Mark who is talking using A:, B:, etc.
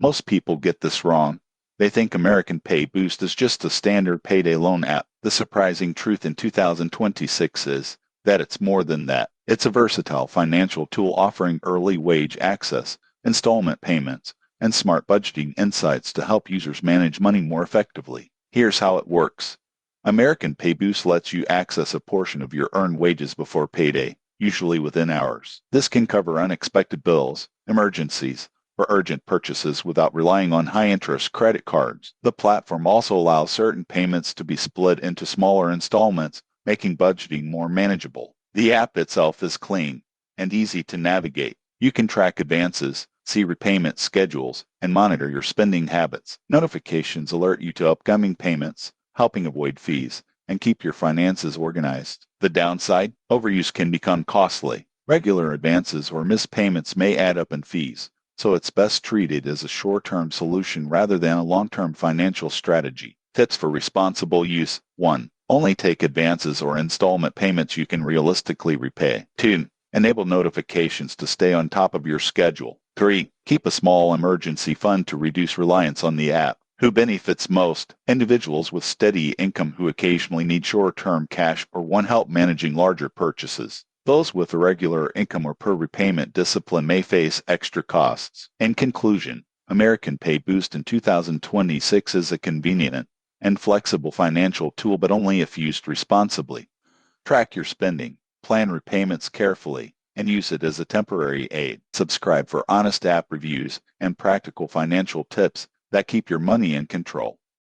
A: Most people get this wrong. They think American Pay Boost is just a standard payday loan app. The surprising truth in 2026 is that it's more than that. It's a versatile financial tool offering early wage access, installment payments, and smart budgeting insights to help users manage money more effectively. Here's how it works. American Pay Boost lets you access a portion of your earned wages before payday, usually within hours. This can cover unexpected bills, emergencies, or urgent purchases without relying on high-interest credit cards. The platform also allows certain payments to be split into smaller installments, making budgeting more manageable. The app itself is clean and easy to navigate. You can track advances, see repayment schedules, and monitor your spending habits. Notifications alert you to upcoming payments, helping avoid fees and keep your finances organized. The downside? Overuse can become costly. Regular advances or missed payments may add up in fees, so it's best treated as a short-term solution rather than a long-term financial strategy. Tips for responsible use. 1. Only take advances or installment payments you can realistically repay. 2. Enable notifications to stay on top of your schedule. 3. Keep a small emergency fund to reduce reliance on the app. Who benefits most? Individuals with steady income who occasionally need short-term cash or want help managing larger purchases. Those with irregular income or poor repayment discipline may face extra costs. In conclusion, American Pay Boost in 2026 is a convenient and flexible financial tool, but only if used responsibly. Track your spending, plan repayments carefully, and use it as a temporary aid. Subscribe for honest app reviews and practical financial tips that keep your money in control.